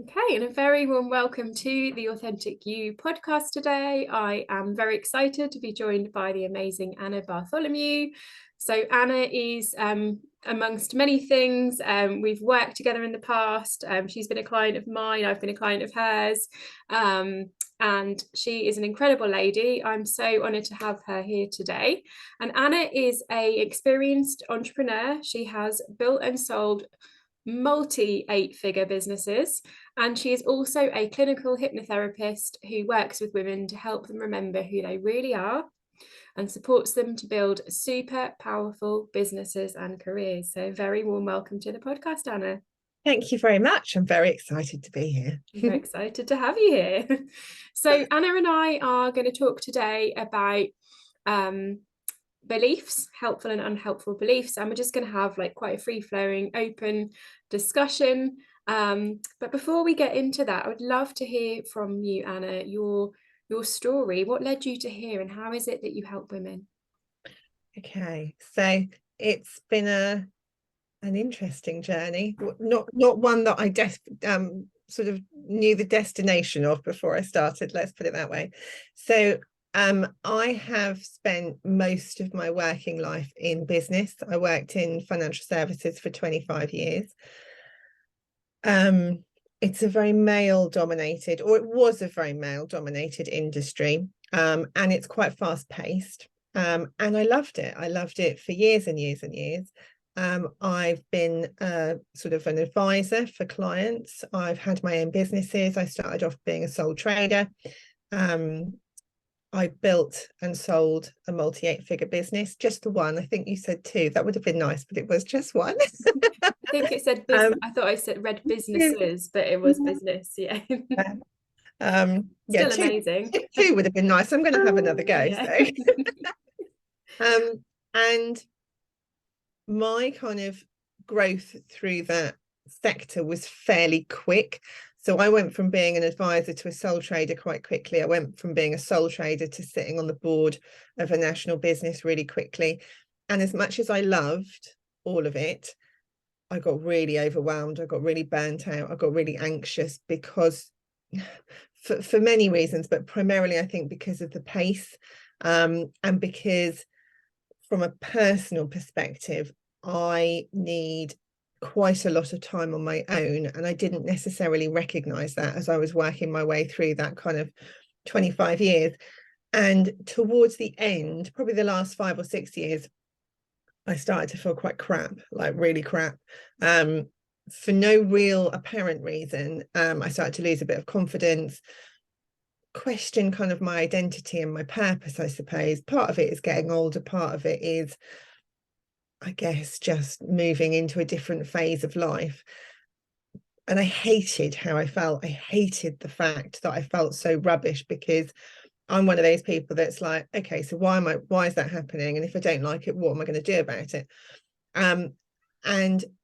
Okay, and a very warm welcome to the Authentic You podcast today. I am very excited to be joined by the amazing Anna Bartholomew. So Anna is amongst many things. We've worked together in the past. She's been a client of mine. I've been a client of hers. And she is an incredible lady. I'm so honoured to have her here today. And Anna is an experienced entrepreneur. She has built and sold multi 8-figure businesses, and she is also a clinical hypnotherapist who works with women to help them remember who they really are and supports them to build super powerful businesses and careers. So very warm welcome to the podcast, Anna. Thank you very much. I'm very excited to be here. I'm very excited to have you here. So Anna and I are going to talk today about beliefs, helpful and unhelpful beliefs, and we're just going to have like quite a free-flowing open discussion. But before we get into that, I would love to hear from you, Anna, your story. What led you to here, and how is it that you help women? Okay, so it's been an interesting journey, not one that I sort of knew the destination of before I started, let's put it that way. So I have spent most of my working life in business. I worked in financial services for 25 years. It's a very male dominated, or it was a very male dominated industry, and it's quite fast paced. And I loved it. I loved it for years and years and years. I've been sort of an advisor for clients. I've had my own businesses. I started off being a sole trader. I built and sold a multi 8-figure business, just the one. I think you said two. That would have been nice, but it was just one. I think it said business. I thought I said read businesses, but it was business. Yeah. Yeah, Still amazing. two would have been nice. I'm going to have another go. Yeah. So and my kind of growth through that sector was fairly quick. So I went from being an advisor to a sole trader quite quickly. I went from being a sole trader to sitting on the board of a national business really quickly. And as much as I loved all of it, I got really overwhelmed. I got really burnt out. I got really anxious because for many reasons, but primarily I think because of the pace, and because from a personal perspective, I need quite a lot of time on my own, and I didn't necessarily recognize that as I was working my way through that kind of 25 years. And towards the end, probably the last 5 or 6 years, I started to feel quite crap, like really crap, for no real apparent reason. I started to lose a bit of confidence, question kind of my identity and my purpose, I suppose. Part of it is getting older, part of it is, I guess, just moving into a different phase of life. And I hated how I felt. I hated the fact that I felt so rubbish, because I'm one of those people that's like, okay, so why is that happening? And if I don't like it, what am I going to do about it? And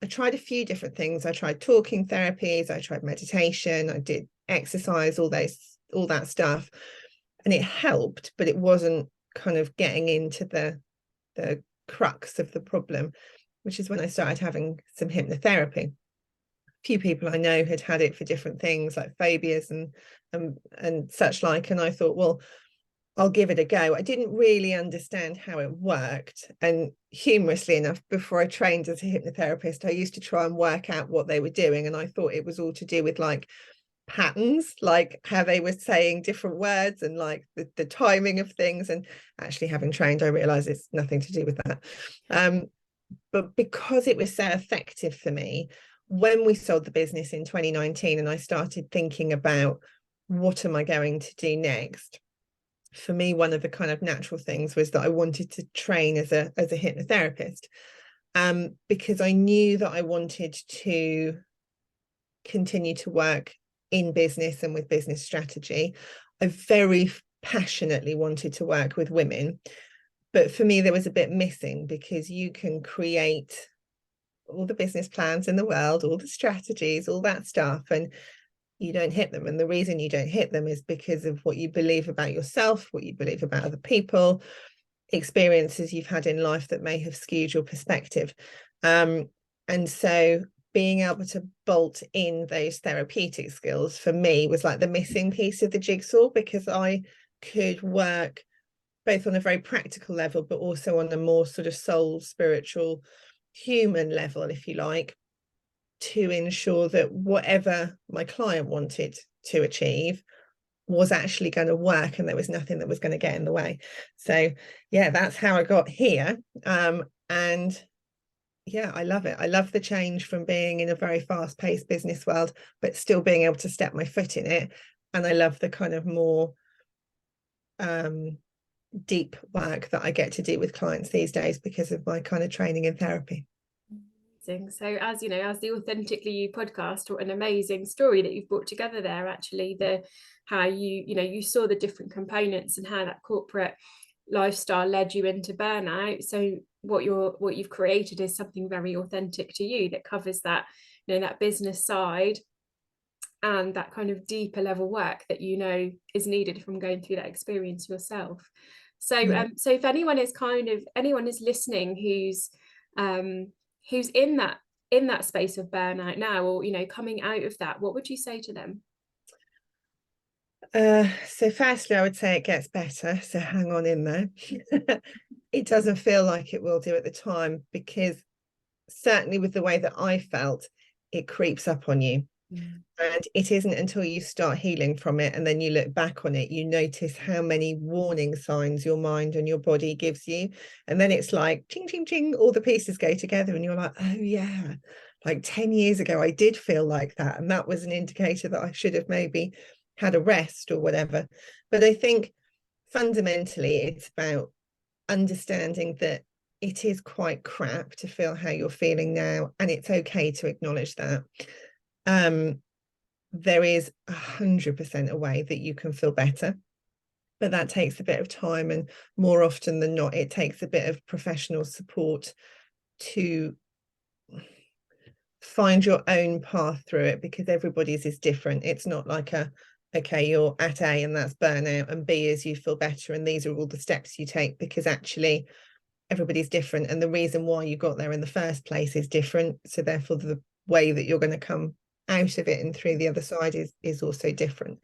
I tried a few different things. I tried talking therapies, I tried meditation, I did exercise, all that stuff. And it helped, but it wasn't kind of getting into the crux of the problem, which is when I started having some hypnotherapy. A few people I know had it for different things like phobias and such like, and I thought, well, I'll give it a go. I didn't really understand how it worked, and humorously enough, before I trained as a hypnotherapist, I used to try and work out what they were doing, and I thought it was all to do with like patterns, like how they were saying different words and like the timing of things. And actually, having trained, I realized it's nothing to do with that. But because it was so effective for me, when we sold the business in 2019 and I started thinking about what am I going to do next, for me, one of the kind of natural things was that I wanted to train as a hypnotherapist, because I knew that I wanted to continue to work in business and with business strategy. I very passionately wanted to work with women, but for me there was a bit missing, because you can create all the business plans in the world, all the strategies, all that stuff, and you don't hit them. And the reason you don't hit them is because of what you believe about yourself, what you believe about other people, experiences you've had in life that may have skewed your perspective. And so being able to bolt in those therapeutic skills for me was like the missing piece of the jigsaw, because I could work both on a very practical level, but also on a more sort of soul, spiritual, human level, if you like, to ensure that whatever my client wanted to achieve was actually going to work, and there was nothing that was going to get in the way. So yeah, that's how I got here. And yeah, I love it. I love the change from being in a very fast-paced business world, but still being able to step my foot in it. And I love the kind of more deep work that I get to do with clients these days because of my kind of training in therapy. So as you know, as the Authentically You podcast, what an amazing story that you've brought together there. Actually, the how you saw the different components and how that corporate lifestyle led you into burnout. So what you've created is something very authentic to you that covers that, that business side and that kind of deeper level work that is needed from going through that experience yourself. So so if anyone is listening who's in that space of burnout now, or coming out of that, what would you say to them? So firstly, I would say it gets better, so hang on in there. It doesn't feel like it will do at the time, because certainly with the way that I felt, it creeps up on you. And it isn't until you start healing from it and then you look back on it, you notice how many warning signs your mind and your body gives you. And then it's like, ching, ching, ching, all the pieces go together and you're like, oh yeah, like 10 years ago, I did feel like that. And that was an indicator that I should have maybe had a rest or whatever. But I think fundamentally, it's about understanding that it is quite crap to feel how you're feeling now. And it's okay to acknowledge that. There is 100% a way that you can feel better, but that takes a bit of time, and more often than not it takes a bit of professional support to find your own path through it, because everybody's is different. It's not like okay, you're at A and that's burnout, and B is you feel better and these are all the steps you take, because actually everybody's different, and the reason why you got there in the first place is different, so therefore the way that you're going to come out of it and through the other side is also different.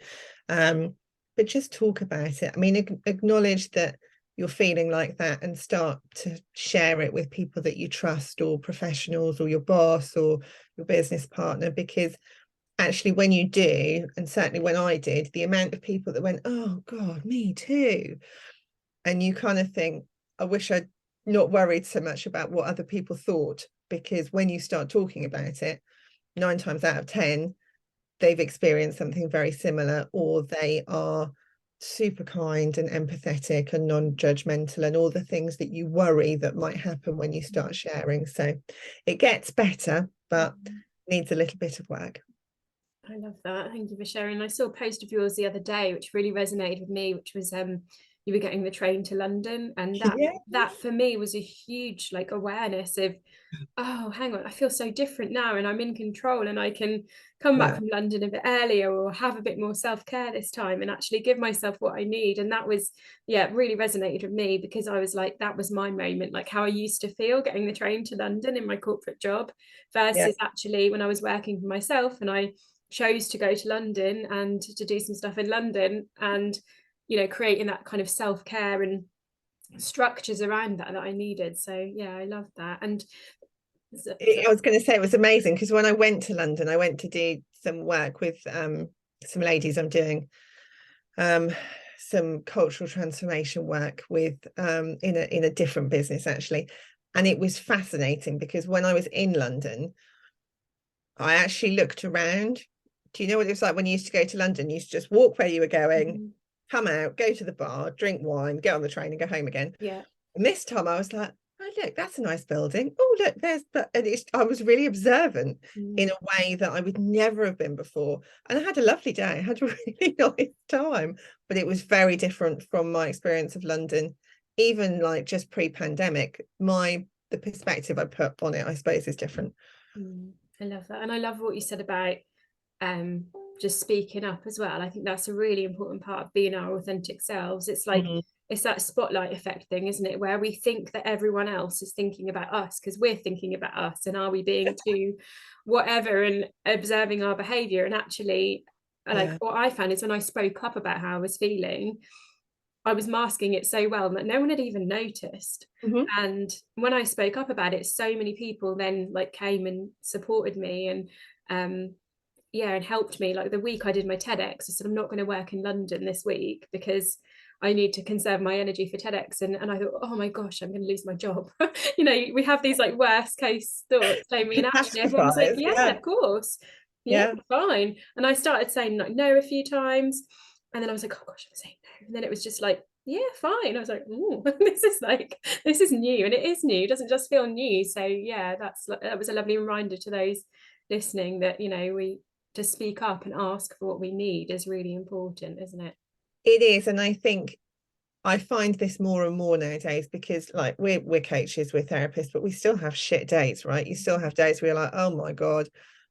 But just talk about it. I mean, acknowledge that you're feeling like that and start to share it with people that you trust, or professionals, or your boss, or your business partner, because actually when you do, and certainly when I did, the amount of people that went, oh God, me too, and you kind of think, I wish I'd not worried so much about what other people thought, because when you start talking about it, 9 times out of 10 they've experienced something very similar, or they are super kind and empathetic and non-judgmental, and all the things that you worry that might happen when you start sharing. So it gets better, but needs a little bit of work. I love that. Thank you for sharing. I saw a post of yours the other day which really resonated with me, which was you were getting the train to London, and that for me was a huge awareness of, oh, hang on, I feel so different now, and I'm in control, and I can come back from London a bit earlier, or have a bit more self-care this time, and actually give myself what I need. And that was, really resonated with me, because I was like, that was my moment, like how I used to feel getting the train to London in my corporate job, versus actually when I was working for myself and I chose to go to London and to do some stuff in London, and creating that kind of self-care and structures around that I needed. So I love that. And I was going to say, it was amazing, because when I went to London, I went to do some work with some ladies. I'm doing some cultural transformation work with in a different business actually, and it was fascinating, because when I was in London, I actually looked around. Do you know what it was like when you used to go to London? You used to just walk where you were going, come out, go to the bar, drink wine, get on the train and go home again. And this time I was like, oh look, that's a nice building. Oh look, I was really observant in a way that I would never have been before. And I had a lovely day. I had a really nice time. But it was very different from my experience of London, even like just pre-pandemic. The perspective I put on it, I suppose, is different. I love that. And I love what you said about just speaking up as well. I think that's a really important part of being our authentic selves. It's like it's that spotlight effect thing, isn't it, where we think that everyone else is thinking about us because we're thinking about us, and are we being too whatever and observing our behavior. And actually, like, Yeah. what I found is when I spoke up about how I was feeling, I was masking it so well that no one had even noticed. Mhm. And when I spoke up about it, so many people then like came and supported me, and yeah, and helped me. Like the week I did my TEDx, I said I'm not going to work in London this week because I need to conserve my energy for TEDx. And I thought, oh my gosh, I'm going to lose my job. You know, we have these like worst case thoughts, and actually everyone was like, Catastrophize. yeah, Yeah. of course, yeah, Yeah. fine. And I started saying like no a few times, and then I was like, oh gosh, I'm saying no. And then it was just like, yeah, fine. I was like, oh, this is new, and it is new. It doesn't just feel new. So yeah, that was a lovely reminder to those listening that, you know, we to speak up and ask for what we need is really important, isn't it? It is. And I think I find this more and more nowadays, because like we're coaches, we're therapists, but we still have shit days, right? You still have days where you're like, oh my God,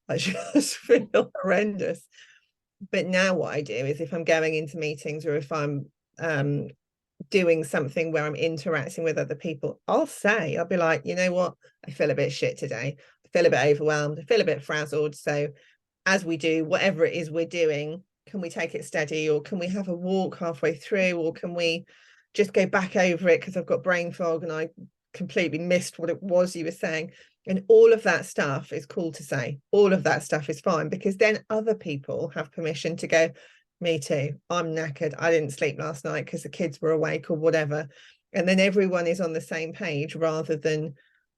I just feel horrendous. But now what I do is, if I'm going into meetings, or if I'm doing something where I'm interacting with other people, I'll be like, you know what, I feel a bit shit today. I feel a bit overwhelmed. I feel a bit frazzled. So as we do whatever it is we're doing, can we take it steady, or can we have a walk halfway through, or can we just go back over it because I've got brain fog and I completely missed what it was you were saying. And all of that stuff is cool to say. All of that stuff is fine, because then other people have permission to go, me too, I'm knackered, I didn't sleep last night because the kids were awake or whatever. And then everyone is on the same page, rather than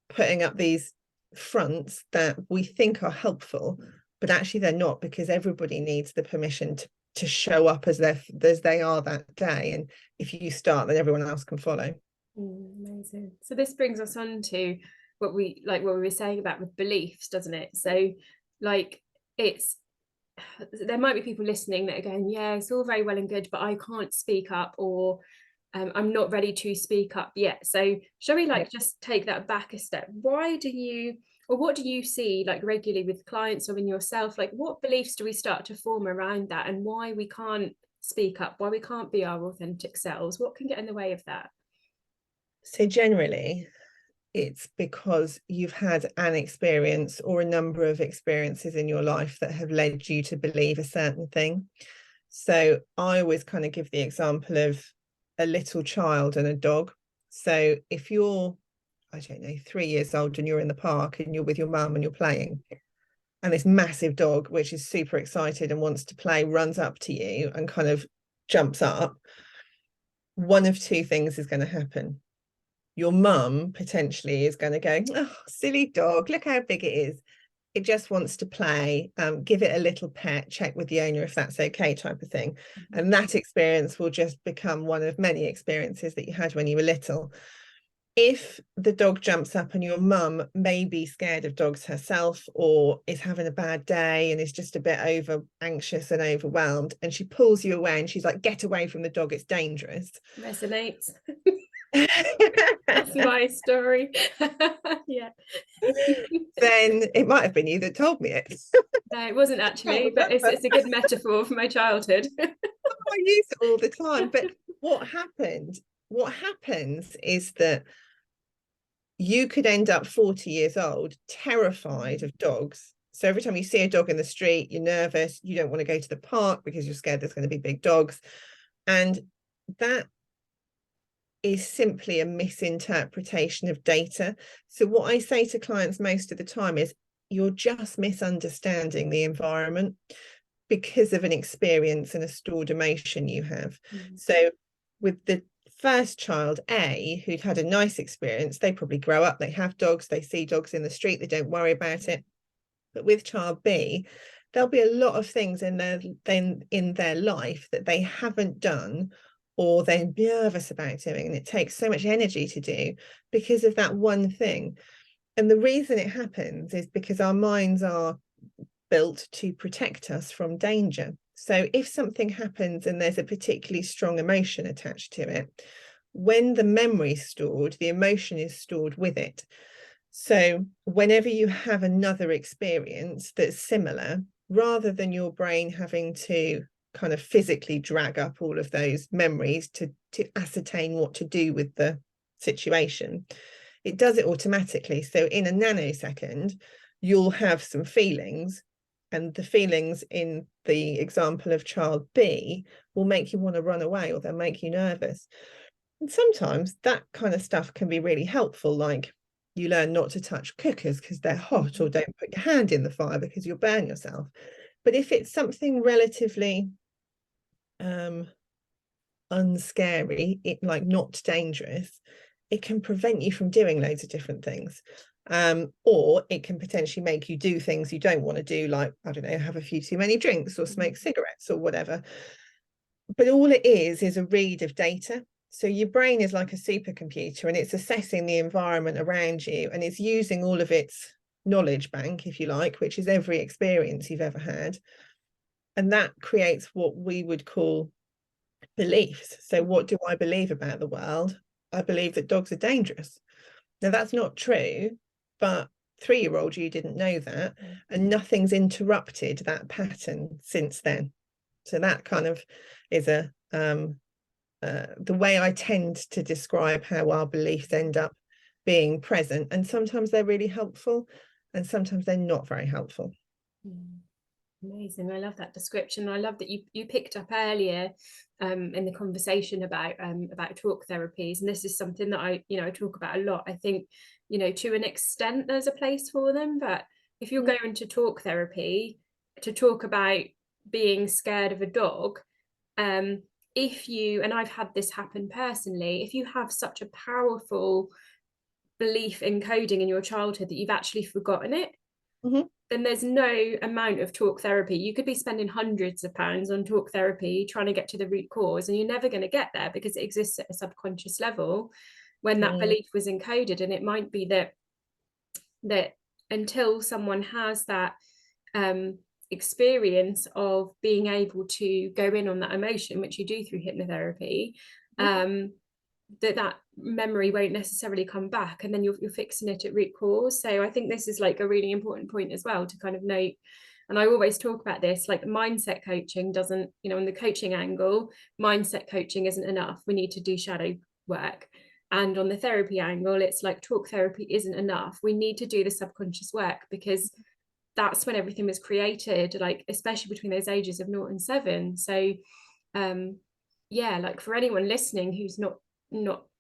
putting up these fronts that we think are helpful, but actually they're not, because everybody needs the permission to show up as they are that day. And if you start, then everyone else can follow. Amazing. So this brings us on to what we were saying about with beliefs, doesn't it? So like it's there might be people listening that are going, yeah, it's all very well and good, but I can't speak up, or I'm not ready to speak up yet. So shall we like just take that back a step? Why do you, or what do you see like regularly with clients or in yourself? Like what beliefs do we start to form around that, and why we can't speak up, why we can't be our authentic selves? What can get in the way of that? So generally, it's because you've had an experience or a number of experiences in your life that have led you to believe a certain thing. So I always kind of give the example of a little child and a dog. So if you're, I don't know, 3 years old and you're in the park and you're with your mum and you're playing, and this massive dog, which is super excited and wants to play, runs up to you and kind of jumps up, one of two things is going to happen. Your mum potentially is going to go, oh, silly dog, look how big it is. It just wants to play, give it a little pet, check with the owner if that's okay, type of thing. And that experience will just become one of many experiences that you had when you were little. If the dog jumps up and your mum may be scared of dogs herself, or is having a bad day and is just a bit over anxious and overwhelmed, and she pulls you away and she's like, get away from the dog, it's dangerous. Resonates. That's my story. Yeah. Then it might have been you that told me it. No, it wasn't actually, but it's a good metaphor for my childhood. I use it all the time. But what happens is that you could end up 40 years old terrified of dogs. So every time you see a dog in the street, you're nervous, you don't want to go to the park because you're scared there's going to be big dogs. And that is simply a misinterpretation of data. So what I say to clients most of the time is, you're just misunderstanding the environment because of an experience and a stored emotion you have. So with the first child, A, who'd had a nice experience, they probably grow up, they have dogs, they see dogs in the street, they don't worry about it. But with child B, there'll be a lot of things in their life that they haven't done, or they're nervous about doing, and it takes so much energy to do because of that one thing. And the reason it happens is because our minds are built to protect us from danger. So if something happens and there's a particularly strong emotion attached to it, when the memory is stored, the emotion is stored with it. So whenever you have another experience that's similar, rather than your brain having to kind of physically drag up all of those memories to ascertain what to do with the situation. It does it automatically. So in a nanosecond, you'll have some feelings, and the feelings in the example of child B will make you want to run away, or they'll make you nervous. And sometimes that kind of stuff can be really helpful, like you learn not to touch cookers because they're hot, or don't put your hand in the fire because you'll burn yourself. But if it's something relatively unscary, like not dangerous, it can prevent you from doing loads of different things. Or it can potentially make you do things you don't want to do, like, I don't know, have a few too many drinks or smoke cigarettes or whatever. But all it is a read of data. So your brain is like a supercomputer, and it's assessing the environment around you, and it's using all of its knowledge bank, if you like, which is every experience you've ever had. And that creates what we would call beliefs. So what do I believe about the world? I believe that dogs are dangerous. Now, that's not true, but 3-year-old you didn't know that, and nothing's interrupted that pattern since then. So that kind of is the way I tend to describe how our beliefs end up being present. And sometimes they're really helpful, and sometimes they're not very helpful. Amazing. I love that description. I love that you picked up earlier in the conversation about talk therapies, and this is something that I talk about a lot. I think to an extent there's a place for them, but if you're going to talk therapy to talk about being scared of a dog, if you, and I've had this happen personally, if you have such a powerful belief encoding in your childhood that you've actually forgotten it, then there's no amount of talk therapy. You could be spending hundreds of pounds on talk therapy trying to get to the root cause, and you're never going to get there because it exists at a subconscious level when that belief was encoded. And it might be that until someone has that experience of being able to go in on that emotion, which you do through hypnotherapy, that memory won't necessarily come back, and then you're fixing it at root cause. So I think this is like a really important point as well to kind of note. And I always talk about this, like mindset coaching doesn't, in the coaching angle, mindset coaching isn't enough. We need to do shadow work. And on the therapy angle, it's like talk therapy isn't enough. We need to do the subconscious work, because that's when everything was created, like especially between those ages of 0 and 7. So like for anyone listening who's not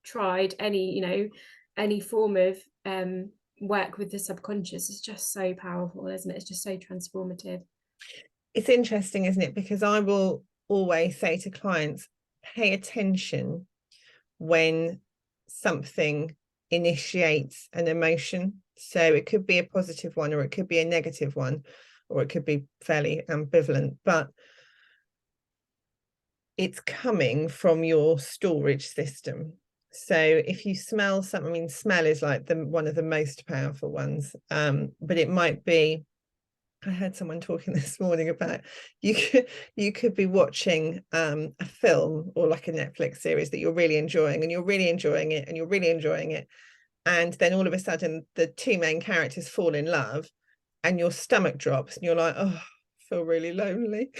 tried any form of work with the subconscious, is just so powerful, isn't it? It's just so transformative. It's interesting, isn't it? Because I will always say to clients, pay attention when something initiates an emotion. So it could be a positive one, or it could be a negative one, or it could be fairly ambivalent, but it's coming from your storage system. So if you smell something, I mean, smell is like one of the most powerful ones, but it might be, I heard someone talking this morning about you could be watching a film or like a Netflix series that you're really enjoying, and you're really enjoying it, and you're really enjoying it, and then all of a sudden the 2 main characters fall in love, and your stomach drops, and you're like, oh, I feel really lonely.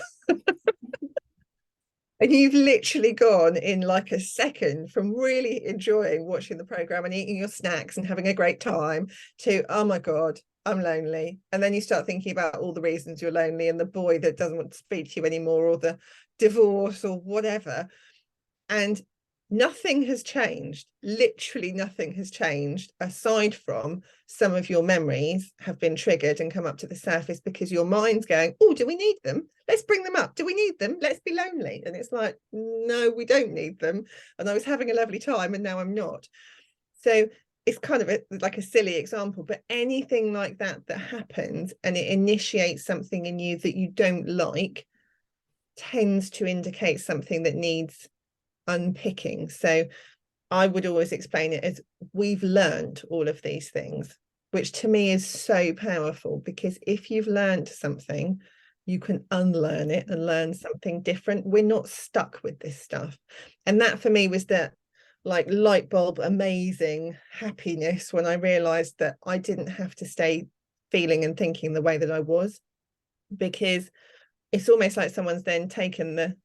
And you've literally gone in like a second from really enjoying watching the program and eating your snacks and having a great time to, oh my God, I'm lonely. And then you start thinking about all the reasons you're lonely, and the boy that doesn't want to speak to you anymore, or the divorce, or whatever. And nothing has changed. Literally nothing has changed, aside from some of your memories have been triggered and come up to the surface because your mind's going, oh, do we need them? Let's bring them up. Do we need them? Let's be lonely. And it's like, no, we don't need them. And I was having a lovely time, and now I'm not. So it's kind of like a silly example, but anything like that happens and it initiates something in you that you don't like tends to indicate something that needs unpicking. So I would always explain it as, we've learned all of these things, which to me is so powerful, because if you've learned something, you can unlearn it and learn something different. We're not stuck with this stuff. And that for me was that like light bulb amazing happiness when I realized that I didn't have to stay feeling and thinking the way that I was, because it's almost like someone's then taken the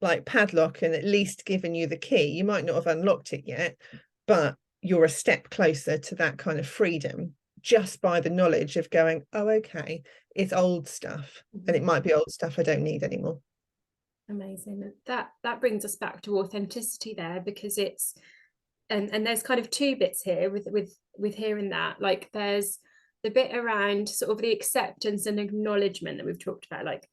like padlock and at least given you the key. You might not have unlocked it yet, but you're a step closer to that kind of freedom just by the knowledge of going, oh, okay, it's old stuff, and it might be old stuff I don't need anymore. Amazing. That brings us back to authenticity there, because it's and there's kind of two bits here with hearing that. Like, there's the bit around sort of the acceptance and acknowledgement that we've talked about, like,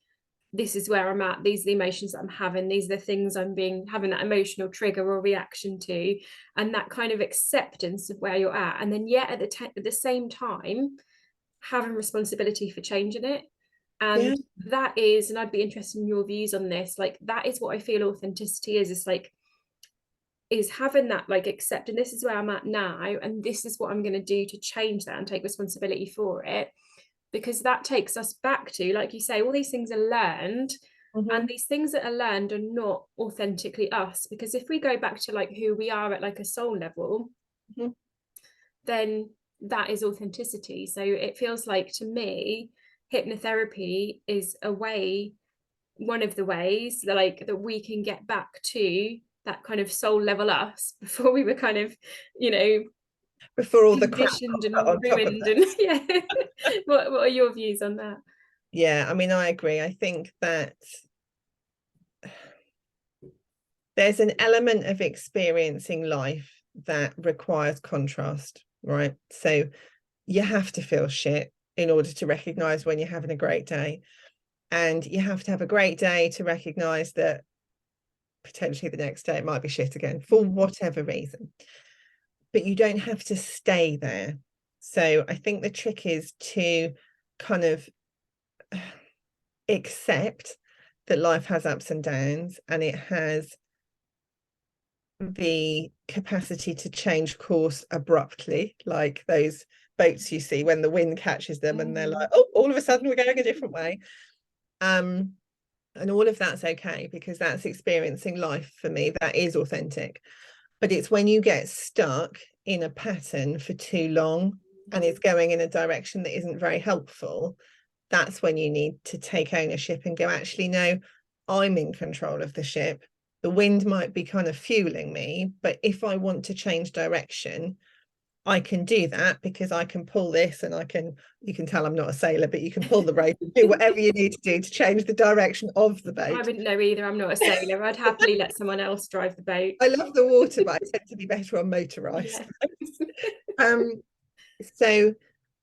this is where I'm at, these are the emotions that I'm having, these are the things I'm having that emotional trigger or reaction to, and that kind of acceptance of where you're at, and then yet at the same time having responsibility for changing it. And Yeah. that is, and I'd be interested in your views on this, like, that is what I feel authenticity is. It's like, is having that, like, accept, and this is where I'm at now, and this is what I'm going to do to change that and take responsibility for it, because that takes us back to, like you say, all these things are learned, and these things that are learned are not authentically us, because if we go back to like who we are at like a soul level, then that is authenticity. So it feels like, to me, hypnotherapy is a way, one of the ways that, like, that we can get back to that kind of soul level us before we were kind of, you know, before all the crap conditioned on and top of ruined that. and yeah. What are your views on that? Yeah, I mean, I agree. I think that there's an element of experiencing life that requires contrast, right? So you have to feel shit in order to recognize when you're having a great day, and you have to have a great day to recognize that potentially the next day it might be shit again for whatever reason, but you don't have to stay there. So I think the trick is to kind of accept that life has ups and downs, and it has the capacity to change course abruptly, like those boats you see when the wind catches them and they're like, oh, all of a sudden we're going a different way. And all of that's okay, because that's experiencing life. For me, that is authentic. But it's when you get stuck in a pattern for too long and it's going in a direction that isn't very helpful, that's when you need to take ownership and go, actually, no, I'm in control of the ship. The wind might be kind of fueling me, but if I want to change direction, I can do that, because I can pull this, and you can tell I'm not a sailor, but you can pull the rope and do whatever you need to do to change the direction of the boat. I wouldn't know either. I'm not a sailor. I'd happily let someone else drive the boat. I love the water, but I tend to be better on motorized. Yeah. So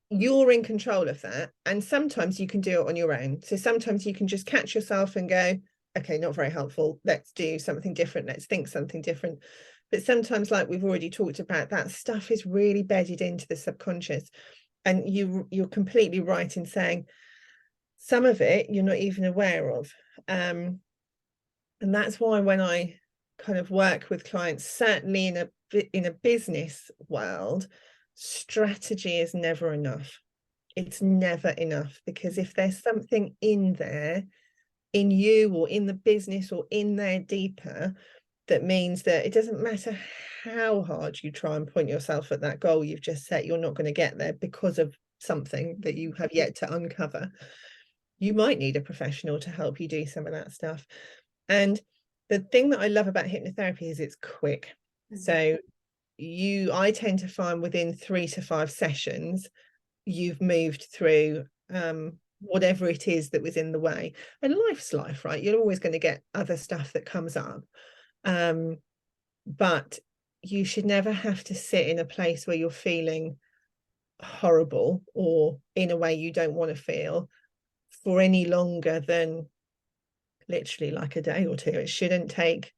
you're in control of that, and sometimes you can do it on your own. So sometimes you can just catch yourself and go, okay, not very helpful, let's do something different, let's think something different. But sometimes, like we've already talked about, that stuff is really bedded into the subconscious, and you're completely right in saying some of it you're not even aware of. And that's why when I kind of work with clients, certainly in a business world, strategy is never enough. It's never enough, because if there's something in there, in you or in the business or in there deeper, that means that it doesn't matter how hard you try and point yourself at that goal you've just set, you're not going to get there because of something that you have yet to uncover. You might need a professional to help you do some of that stuff. And the thing that I love about hypnotherapy is it's quick. So I tend to find within 3 to 5 sessions, you've moved through whatever it is that was in the way. And life's life, right? You're always going to get other stuff that comes up. But you should never have to sit in a place where you're feeling horrible or in a way you don't want to feel for any longer than literally like a day or two. It shouldn't take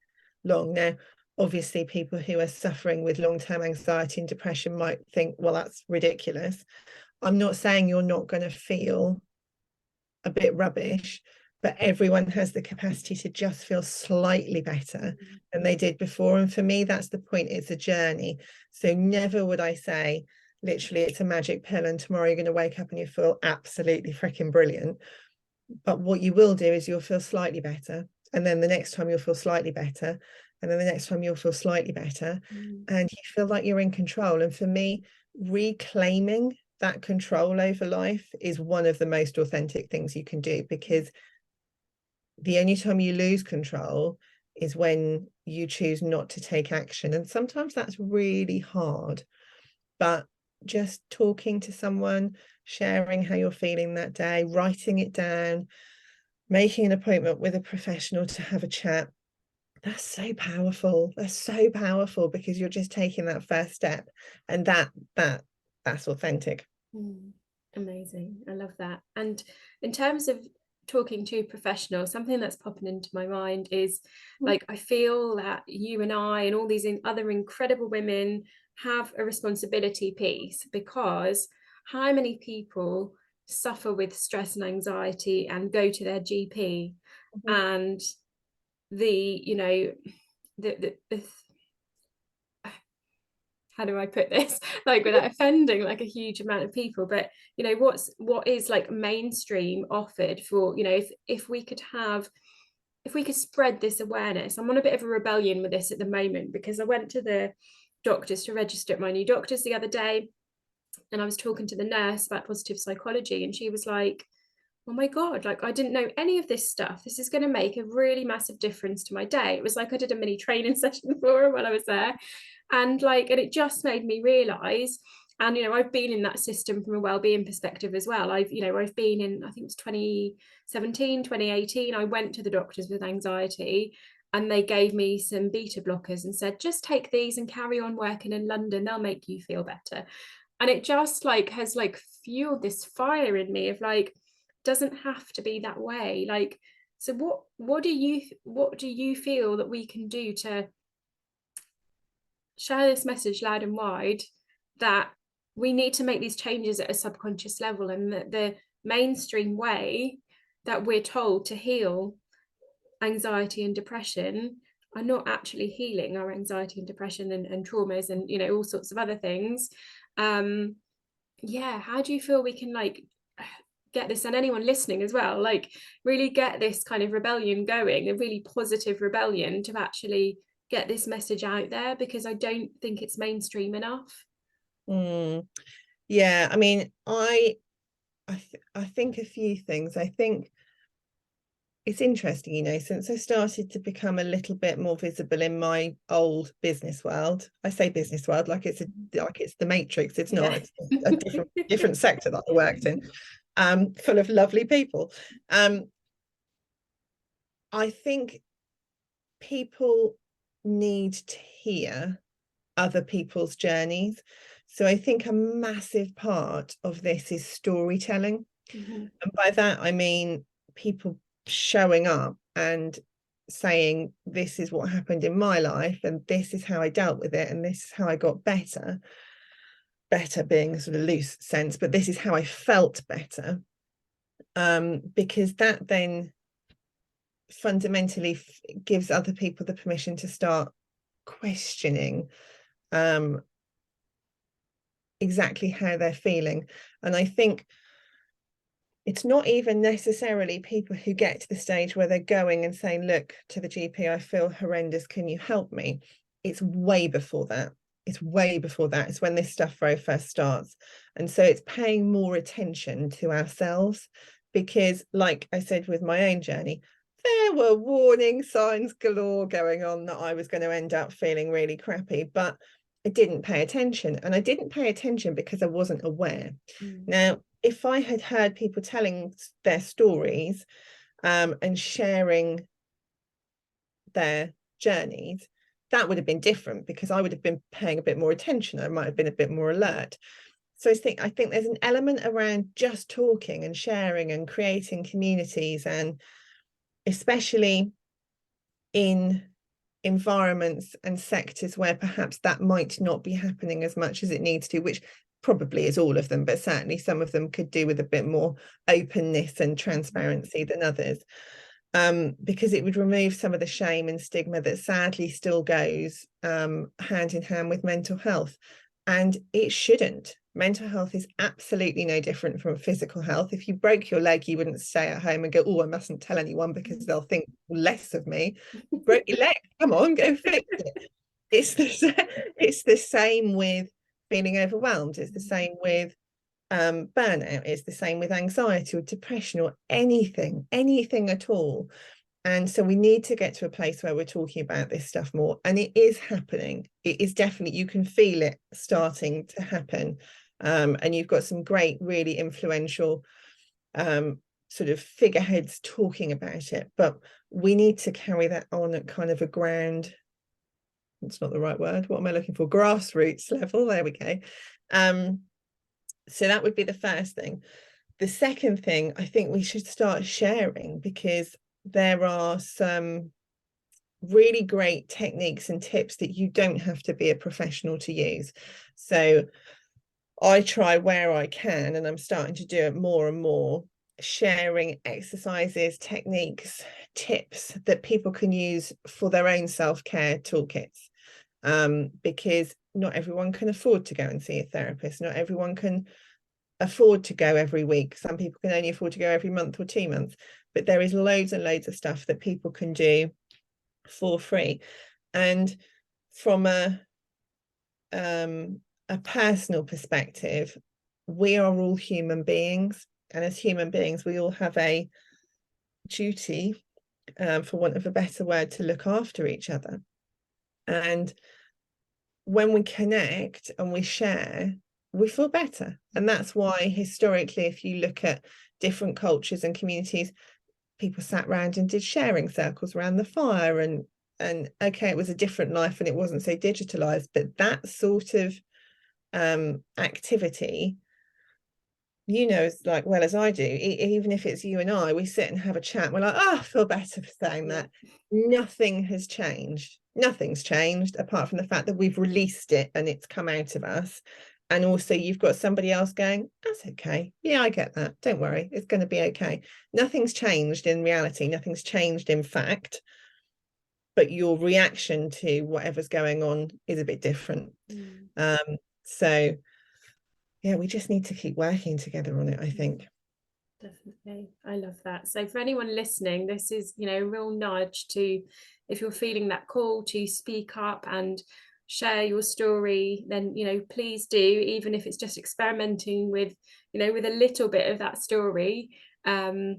long. Now, obviously, people who are suffering with long-term anxiety and depression might think, well, that's ridiculous. I'm not saying you're not going to feel a bit rubbish, but everyone has the capacity to just feel slightly better than they did before. And for me, that's the point. It's a journey. So never would I say, literally, it's a magic pill and tomorrow you're going to wake up and you feel absolutely freaking brilliant. But what you will do is you'll feel slightly better. And then the next time you'll feel slightly better. And then the next time you'll feel slightly better. And you feel like you're in control. And for me, reclaiming that control over life is one of the most authentic things you can do, because the only time you lose control is when you choose not to take action. And sometimes that's really hard, but just talking to someone, sharing how you're feeling that day, writing it down, making an appointment with a professional to have a chat, that's so powerful. That's so powerful, because you're just taking that first step, and that's authentic. Amazing. I love that. And in terms of talking to professionals, something that's popping into my mind is, like, I feel that you and I and all these other incredible women have a responsibility piece, because how many people suffer with stress and anxiety and go to their GP, and the how do I put this, like, without offending like a huge amount of people, but what is like mainstream offered for, if we could spread this awareness. I'm on a bit of a rebellion with this at the moment, because I went to the doctors to register at my new doctors the other day, and I was talking to the nurse about positive psychology, and she was like, oh my God, like, I didn't know any of this stuff. This is going to make a really massive difference to my day. It was like I did a mini training session for her while I was there. And it just made me realize, and I've been in that system from a well-being perspective as well. I've been in, I think it's 2017, 2018, I went to the doctors with anxiety, and they gave me some beta blockers and said, just take these and carry on working in London, they'll make you feel better. And it just has fueled this fire in me of doesn't have to be that way. So what do you feel that we can do to share this message loud and wide, that we need to make these changes at a subconscious level, and that the mainstream way that we're told to heal anxiety and depression are not actually healing our anxiety and depression and traumas and all sorts of other things? How do you feel we can get this, and anyone listening as well, really get this kind of rebellion going, a really positive rebellion, to actually get this message out there, because I don't think it's mainstream enough. Yeah, I mean, I think a few things. I think it's interesting, since I started to become a little bit more visible in my old business world. I say business world like it's the Matrix. It's not. It's a different sector that I worked in, full of lovely people. I think people need to hear other people's journeys. So I think a massive part of this is storytelling. And by that, I mean people showing up and saying, this is what happened in my life, and this is how I dealt with it, and this is how I got better. Better being a sort of loose sense, but this is how I felt better. Because that then fundamentally gives other people the permission to start questioning exactly how they're feeling. And I think it's not even necessarily people who get to the stage where they're going and saying, look, to the GP, I feel horrendous, can you help me? It's way before that. It's way before that. It's when this stuff very first starts. And so it's paying more attention to ourselves, because like I said, with my own journey, there were warning signs galore going on that I was going to end up feeling really crappy, but I didn't pay attention. And I didn't pay attention because I wasn't aware. Now, if I had heard people telling their stories and sharing their journeys, that would have been different, because I would have been paying a bit more attention. I might have been a bit more alert. So I think there's an element around just talking and sharing and creating communities, and especially in environments and sectors where perhaps that might not be happening as much as it needs to, which probably is all of them, but certainly some of them could do with a bit more openness and transparency than others, because it would remove some of the shame and stigma that sadly still goes hand in hand with mental health. And it shouldn't. Mental health is absolutely no different from physical health. If you broke your leg, you wouldn't stay at home and go, oh, I mustn't tell anyone because they'll think less of me. You broke your leg, come on, go fix it. It's the same with feeling overwhelmed. It's the same with burnout. It's the same with anxiety or depression or anything at all. And so we need to get to a place where we're talking about this stuff more. And it is happening. It is definitely, you can feel it starting to happen. And you've got some great, really influential sort of figureheads talking about it. But we need to carry that on at kind of a ground, it's not the right word, what am I looking for? Grassroots level. There we go. So that would be the first thing. The second thing, I think we should start sharing, because there are some really great techniques and tips that you don't have to be a professional to use. So I try where I can, and I'm starting to do it more and more, sharing exercises, techniques, tips that people can use for their own self-care toolkits. Because not everyone can afford to go and see a therapist. Not everyone can afford to go every week. Some people can only afford to go every month or 2 months. But there is loads and loads of stuff that people can do for free. And from a personal perspective, we are all human beings. And as human beings, we all have a duty, for want of a better word, to look after each other. And when we connect and we share, we feel better. And that's why historically, if you look at different cultures and communities, people sat around and did sharing circles around the fire, and okay, it was a different life and it wasn't so digitalized, but that sort of activity, you know, as like well as I do, even if it's you and I, we sit and have a chat, we're like, oh, I feel better for saying that. Nothing has changed. Nothing's changed apart from the fact that we've released it and it's come out of us. And also you've got somebody else going, that's okay. Yeah, I get that. Don't worry. It's going to be okay. Nothing's changed in reality. Nothing's changed in fact. But your reaction to whatever's going on is a bit different. So yeah, we just need to keep working together on it, I think. Definitely. I love that. So for anyone listening, this is, you know, a real nudge to, if you're feeling that call to speak up and share your story, then, you know, please do, even if it's just experimenting with, you know, with a little bit of that story, and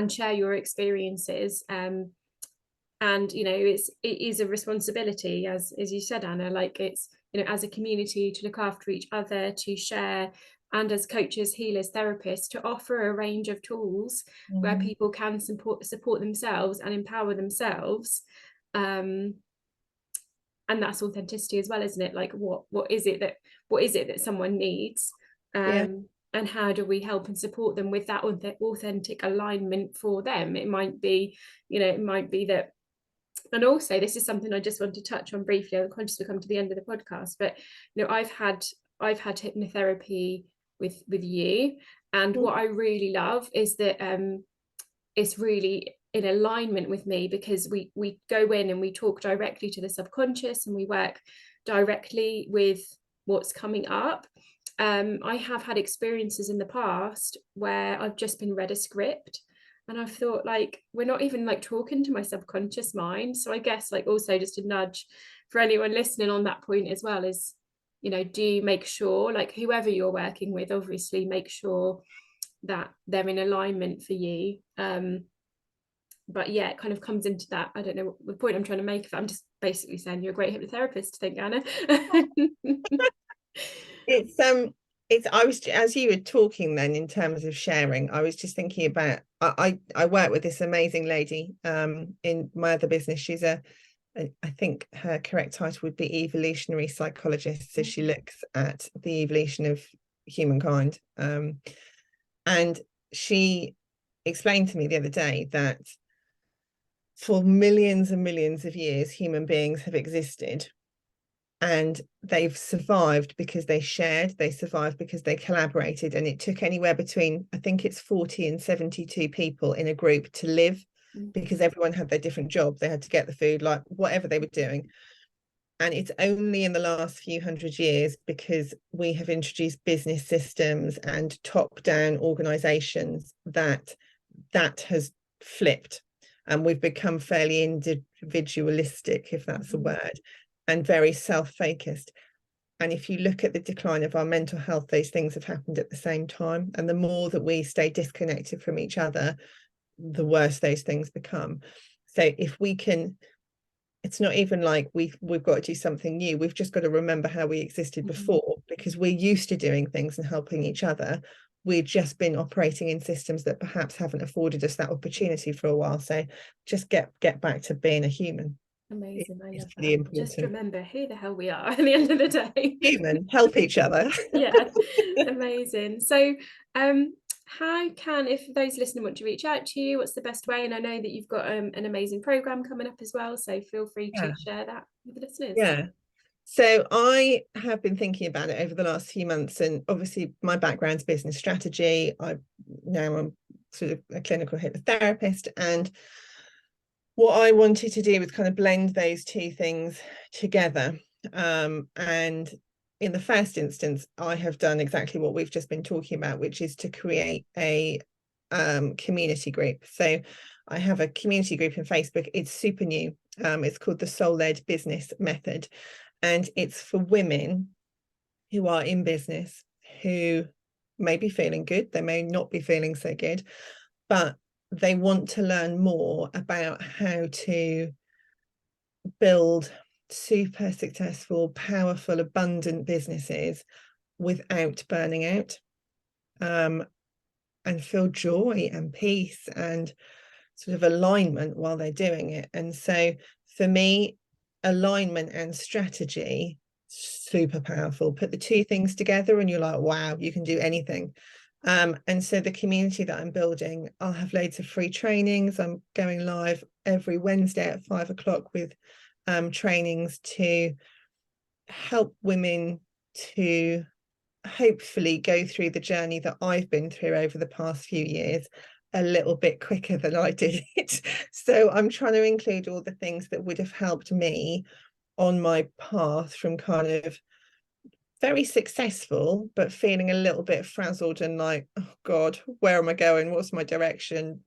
share your experiences. And, you know, it is a responsibility, as you said, Anna, like it's, you know, as a community to look after each other, to share, and as coaches, healers, therapists, to offer a range of tools where people can support themselves and empower themselves. And that's authenticity as well, isn't it? Like what is it that someone needs, and how do we help and support them with that authentic alignment for them? It might be, you know, it might be that. And also, this is something I just want to touch on briefly. I'm conscious to come to the end of the podcast, but you know, I've had hypnotherapy with you, and what I really love is that it's really in alignment with me, because we go in and we talk directly to the subconscious and we work directly with what's coming up. I have had experiences in the past where I've just been read a script, and I've thought, like, we're not even like talking to my subconscious mind. So I guess, like, also just a nudge for anyone listening on that point as well is, you know, do make sure, like, whoever you're working with, obviously make sure that they're in alignment for you. But yeah, it kind of comes into that. I don't know the point I'm trying to make of it. I'm just basically saying you're a great hypnotherapist, I think, Anna. It's I was, as you were talking then, in terms of sharing, I was just thinking about, I work with this amazing lady in my other business. She's I think her correct title would be evolutionary psychologist. So she looks at the evolution of humankind. And she explained to me the other day that for millions and millions of years, human beings have existed, and they've survived because they shared, they survived because they collaborated. And it took anywhere between, I think it's 40 and 72 people in a group to live, because everyone had their different job. They had to get the food, like whatever they were doing. And it's only in the last few hundred years, because we have introduced business systems and top-down organizations, that has flipped. And we've become fairly individualistic, if that's a word, and very self-focused. And if you look at the decline of our mental health, those things have happened at the same time. And the more that we stay disconnected from each other, the worse those things become. So if we can, it's not even like we've got to do something new. We've just got to remember how we existed before, because we're used to doing things and helping each other. We've just been operating in systems that perhaps haven't afforded us that opportunity for a while. So just get back to being a human. Amazing. I love Really that. Just important. remember who the hell we are at the end of the day. Human, help each other. Yeah, amazing. So how can, if those listening want to reach out to you, what's the best way? And I know that you've got an amazing program coming up as well, so feel free to share that with the listeners. Yeah. So I have been thinking about it over the last few months, and obviously my background's business strategy. I'm sort of a clinical hypnotherapist, and what I wanted to do was kind of blend those two things together. And in the first instance, I have done exactly what we've just been talking about, which is to create a community group. So I have a community group in Facebook. It's super new. It's called the Soul-Led Business Method. And it's for women who are in business, who may be feeling good, they may not be feeling so good, but they want to learn more about how to build super successful, powerful, abundant businesses without burning out, and feel joy and peace and sort of alignment while they're doing it. And so for me, alignment and strategy, super powerful. Put the two things together and you're like, wow, you can do anything. And so the community that I'm building, I'll have loads of free trainings. I'm going live every Wednesday at 5 o'clock with trainings to help women to hopefully go through the journey that I've been through over the past few years a little bit quicker than I did it. So I'm trying to include all the things that would have helped me on my path from kind of very successful, but feeling a little bit frazzled and like, oh God, where am I going? What's my direction?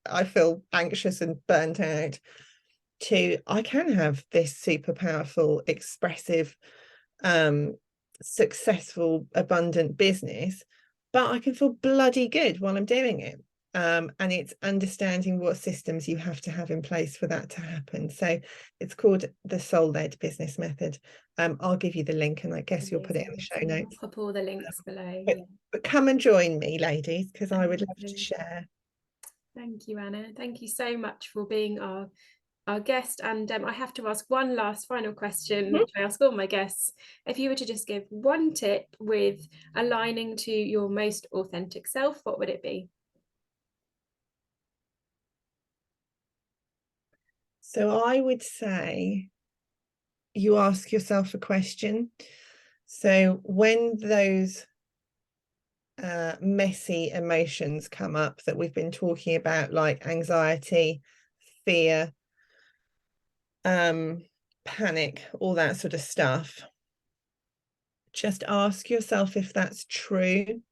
I feel anxious and burnt out, to I can have this super powerful, expressive, successful, abundant business, but I can feel bloody good while I'm doing it. And it's understanding what systems you have to have in place for that to happen. So it's called the Soul-Led Business Method. I'll give you the link, and I guess you'll put it in the show notes. I'll pop all the links below. But come and join me, ladies, because I would love to share. Thank you, Anna. Thank you so much for being our guest. And I have to ask one last final question, which I ask all my guests. If you were to just give one tip with aligning to your most authentic self, what would it be? So I would say you ask yourself a question. So when those messy emotions come up that we've been talking about, like anxiety, fear, panic, all that sort of stuff, just ask yourself if that's true.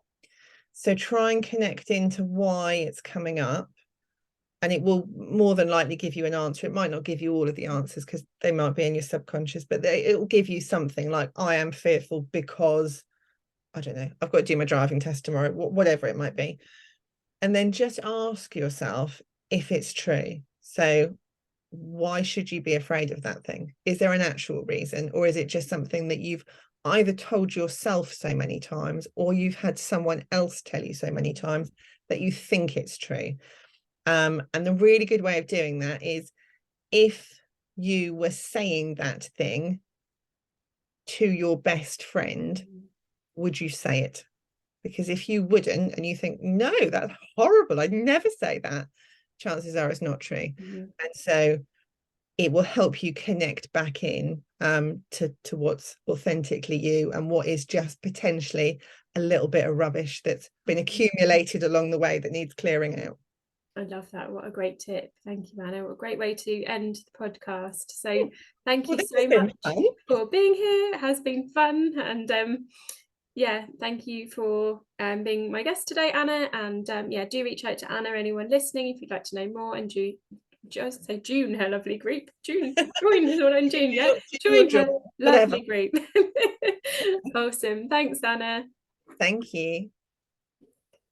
So try and connect into why it's coming up, and it will more than likely give you an answer. It might not give you all of the answers because they might be in your subconscious, but it will give you something like, I am fearful because, I don't know, I've got to do my driving test tomorrow, whatever it might be. And then just ask yourself if it's true. So why should you be afraid of that thing? Is there an actual reason, or is it just something that you've either told yourself so many times, or you've had someone else tell you so many times that you think it's true? And the really good way of doing that is, if you were saying that thing to your best friend, would you say it? Because if you wouldn't, and you think, no, that's horrible, I'd never say that, chances are it's not true. And so it will help you connect back in to what's authentically you, and what is just potentially a little bit of rubbish that's been accumulated along the way that needs clearing out. I love that. What a great tip. Thank you, Anna. What a great way to end the podcast. So thank you so much for being here. It has been fun. And yeah, thank you for being my guest today, Anna. And yeah, do reach out to Anna, anyone listening, if you'd like to know more. And just say June, her lovely group. Join is what I'm June, yeah. Join her lovely group. Awesome. Thanks, Anna. Thank you.